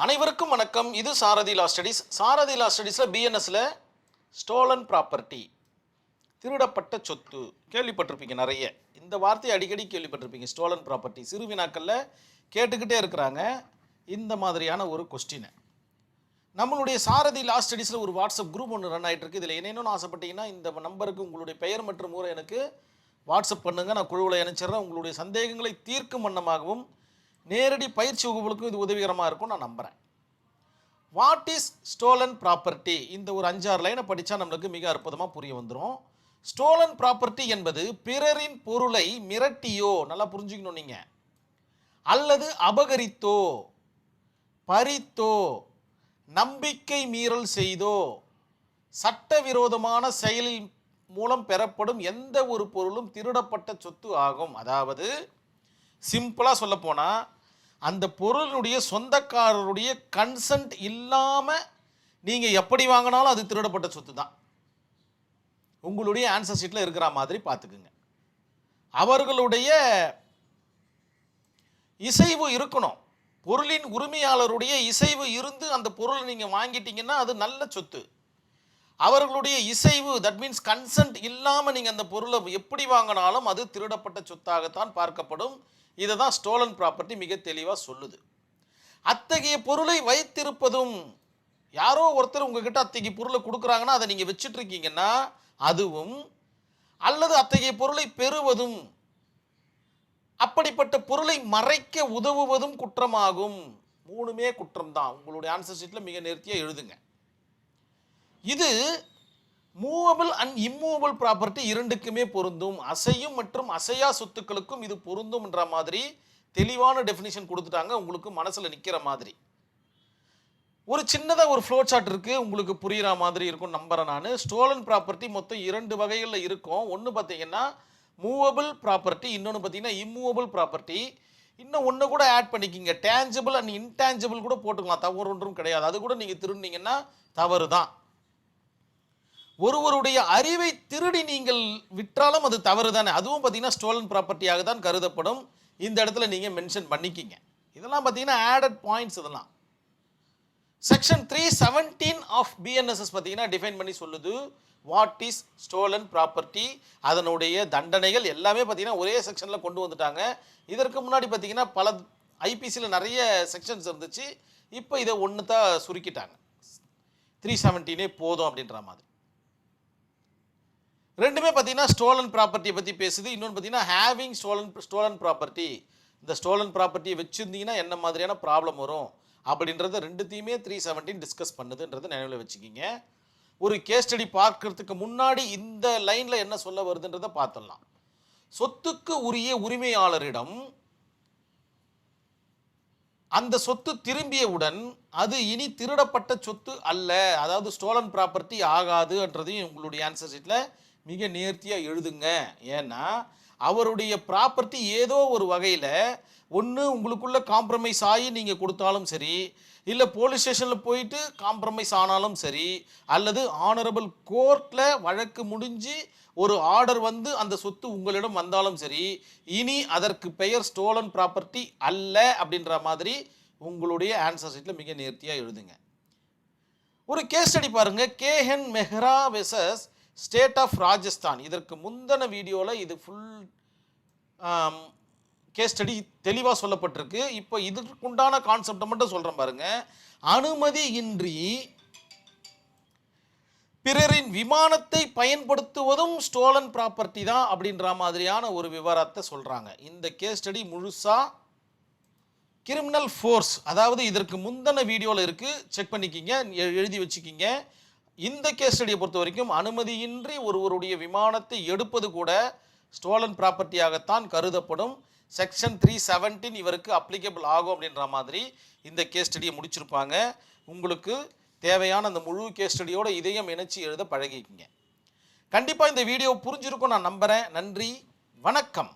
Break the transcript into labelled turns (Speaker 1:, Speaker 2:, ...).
Speaker 1: அனைவருக்கும் வணக்கம். இது சாரதி லா ஸ்டடீஸ். சாரதி லா ஸ்டடீஸில் பிஎன்எஸ்ல ஸ்டோலன் ப்ராப்பர்ட்டி, திருடப்பட்ட சொத்து கேள்விப்பட்டிருப்பீங்க. நிறைய இந்த வார்த்தையை அடிக்கடி கேள்விப்பட்டிருப்பீங்க. ஸ்டோலன் ப்ராப்பர்ட்டி சிறு வினாக்களில் கேட்டுக்கிட்டே இருக்கிறாங்க இந்த மாதிரியான ஒரு கொஸ்டினை. நம்மளுடைய சாரதி லா ஸ்டடீஸில் ஒரு வாட்ஸ்அப் குரூப் ஒன்று ரன் ஆகிட்டு இருக்கு. இதில் என்னென்னு ஆசைப்பட்டீங்கன்னா இந்த நம்பருக்கு உங்களுடைய பெயர் மற்றும் ஊரை எனக்கு வாட்ஸ்அப் பண்ணுங்கள். நான் குழுவில் இணைச்சிட்றேன். உங்களுடைய சந்தேகங்களை தீர்க்கும் வண்ணமாகவும் நேரடி பயிற்சி வகுப்புகளுக்கும் இது உதவிகரமாக இருக்கும் நான் நம்புகிறேன். What is stolon property? இந்த ஒரு 5-6 லைனை படித்தா நம்மளுக்கு மிக அற்புதமாக புரிய வந்துடும். ஸ்டோலன் ப்ராப்பர்ட்டி என்பது பிறரின் பொருளை மிரட்டியோ, நல்லா புரிஞ்சுக்கணும் நீங்கள், அல்லது அபகரித்தோ, பறித்தோ, நம்பிக்கை மீறல் செய்தோ, சட்டவிரோதமான செயலின் மூலம் பெறப்படும் எந்த ஒரு பொருளும் திருடப்பட்ட சொத்து ஆகும். அதாவது சிம்பிளாக சொல்லப்போனால் அந்த பொருளுடைய சொந்தக்காரருடைய கன்சென்ட் இல்லாமல் நீங்கள் எப்படி வாங்கினாலும் அது திருடப்பட்ட சொத்து தான். உங்களுடைய ஆன்சர் ஷீட்டில் இருக்கிற மாதிரி பார்த்துக்குங்க. அவர்களுடைய இசைவு இருக்கணும். பொருளின் உரிமையாளருடைய இசைவு இருந்து அந்த பொருளை நீங்கள் வாங்கிட்டீங்கன்னா அது நல்ல சொத்து. அவர்களுடைய இசைவு, தட் மீன்ஸ் கன்சென்ட் இல்லாமல் நீங்கள் அந்த பொருளை எப்படி வாங்கினாலும் அது திருடப்பட்ட சொத்தாகத்தான் பார்க்கப்படும். இதை தான் ஸ்டோலன் ப்ராப்பர்ட்டி மிக தெளிவாக சொல்லுது. அத்தகைய பொருளை வைத்திருப்பதும், யாரோ ஒருத்தர் உங்ககிட்ட அத்தகைய பொருளை கொடுக்குறாங்கன்னா அதை நீங்கள் வச்சுட்டு இருக்கீங்கன்னா அதுவும், அல்லது அத்தகைய பொருளை பெறுவதும், அப்படிப்பட்ட பொருளை மறைக்க உதவுவதும் குற்றமாகும். மூணுமே குற்றம்தான். உங்களுடைய ஆன்சர் ஷீட்டில் மிக நேர்த்தியாக எழுதுங்க. இது மூவபிள் அண்ட் இம்மூவபிள் ப்ராப்பர்ட்டி இரண்டுக்குமே பொருந்தும். அசையும் மற்றும் அசையா சொத்துக்களுக்கும் இது பொருந்தும் என்ற மாதிரி தெளிவான டெஃபினிஷன் கொடுத்துட்டாங்க. உங்களுக்கு மனசில் நிற்கிற மாதிரி ஒரு சின்னதாக ஒரு ஃப்ளோ சார்ட் இருக்குது. உங்களுக்கு புரிகிற மாதிரி இருக்கும் நம்புறேன் நான். ஸ்டோலன் ப்ராப்பர்ட்டி மொத்தம் 2 வகைகளில் இருக்கும். ஒன்று பார்த்தீங்கன்னா மூவபிள் ப்ராப்பர்ட்டி, இன்னொன்று பார்த்தீங்கன்னா இம்மூவபிள் ப்ராப்பர்ட்டி. இன்னும் ஒன்று கூட ஆட் பண்ணிக்கிங்க, டேஞ்சபிள் அண்ட் இன்டேஞ்சபிள் கூட போட்டுக்கலாம். தவறு ஒன்றும் கிடையாது. அது கூட நீங்கள் திருடினீங்கன்னா தவறு தான். ஒருவருடைய அறிவை திருடி நீங்கள் விற்றாலும் அது தவறு தானே. அதுவும் பார்த்தீங்கன்னா ஸ்டோலன் ப்ராப்பர்ட்டியாக தான் கருதப்படும். இந்த இடத்துல நீங்கள் மென்ஷன் பண்ணிக்கிங்க. இதெல்லாம் பார்த்தீங்கன்னா ஆடட் பாயிண்ட்ஸ். இதெல்லாம் செக்ஷன் 317 ஆஃப் பிஎன்எஸ்எஸ் பார்த்தீங்கன்னா டிஃபைன் பண்ணி சொல்லுது வாட் இஸ் ஸ்டோலன் ப்ராப்பர்ட்டி. அதனுடைய தண்டனைகள் எல்லாமே பார்த்தீங்கன்னா ஒரே செக்ஷனில் கொண்டு வந்துட்டாங்க. இதற்கு முன்னாடி பார்த்தீங்கன்னா பல ஐபிசியில் நிறைய செக்ஷன்ஸ் இருந்துச்சு. இப்போ இதை ஒன்று தான் சுருக்கிட்டாங்க. 317 போதும் அப்படின்ற மாதிரி. ரெண்டுமே பார்த்தீங்கன்னா ஸ்டோலன் ப்ராப்பர்ட்டியை பற்றி பேசுது. இன்னொன்று பார்த்தீங்கன்னா ஹேவிங் ஸ்டோலன் ப்ராப்பர்ட்டி. இந்த ஸ்டோலன் ப்ராப்பர்ட்டியை வச்சுருந்தீங்கன்னா என்ன மாதிரியான ப்ராப்ளம் வரும் அப்படின்றத ரெண்டுத்தையுமே 317 டிஸ்கஸ் பண்ணுதுன்றதை நினைவில் வச்சுக்கிங்க. ஒரு கேஸ் ஸ்டடி பார்க்கறதுக்கு முன்னாடி இந்த லைனில் என்ன சொல்ல வருதுன்றதை பார்த்துடலாம். சொத்துக்கு உரிய உரிமையாளரிடம் அந்த சொத்து திரும்பியவுடன் அது இனி திருடப்பட்ட சொத்து அல்ல, அதாவது ஸ்டோலன் ப்ராப்பர்ட்டி ஆகாதுன்றதையும் உங்களுடைய ஆன்சர் ஷீட்டில் மிக நேர்த்தியாக எழுதுங்க. ஏன்னா அவருடைய ப்ராப்பர்ட்டி ஏதோ ஒரு வகையில் ஒன்று உங்களுக்குள்ள காம்ப்ரமைஸ் ஆகி நீங்கள் கொடுத்தாலும் சரி, இல்லை போலீஸ் ஸ்டேஷனில் போயிட்டு காம்ப்ரமைஸ் ஆனாலும் சரி, அல்லது ஆனரபிள் கோர்ட்டில் வழக்கு முடிஞ்சு ஒரு ஆர்டர் வந்து அந்த சொத்து உங்களிடம் வந்தாலும் சரி, இனி அதற்கு பெயர் ஸ்டோலன் ப்ராப்பர்ட்டி அல்ல அப்படின்ற மாதிரி உங்களுடைய ஆன்சர் ஷீட்டில் மிக நேர்த்தியாக எழுதுங்க. ஒரு கேஸ் ஸ்டடி பாருங்கள். Kehan Mehra versus state of Rajasthan. இதற்கு முந்தின வீடியோவில் இது ஃபுல் கேஸ் ஸ்டடி தெளிவாக சொல்லப்பட்டிருக்கு. இப்போ இதுக்குண்டான கான்செப்டை மட்டும் சொல்கிறேன் பாருங்கள். அனுமதியின்றி பிறரின் விமானத்தை பயன்படுத்துவதும் ஸ்டோலன் ப்ராப்பர்ட்டி தான் அப்படின்ற மாதிரியான ஒரு விவரத்தை சொல்கிறாங்க. இந்த கேஸ் ஸ்டடி முழுசாக கிரிமினல் ஃபோர்ஸ், அதாவது இதற்கு முந்தின வீடியோவில் இருக்குது, செக் பண்ணிக்கிங்க, எழுதி வச்சுக்கிங்க. இந்த கேஸ் ஸ்டடியை பொறுத்த வரைக்கும் அனுமதியின்றி ஒருவருடைய விமானத்தை எடுப்பது கூட ஸ்டோலன் ப்ராப்பர்ட்டியாகத்தான் கருதப்படும். செக்ஷன் 317 இவருக்கு அப்ளிகபிள் ஆகும் அப்படின்ற மாதிரி இந்த கேஸ் ஸ்டடியை முடிச்சிருப்பாங்க. உங்களுக்கு தேவையான அந்த முழு கேஸ் ஸ்டடியோட இதையும் இணைச்சி எழுத பழகிக்கிங்க. கண்டிப்பாக இந்த வீடியோ புரிஞ்சிருக்கும் நான் நம்புகிறேன். நன்றி, வணக்கம்.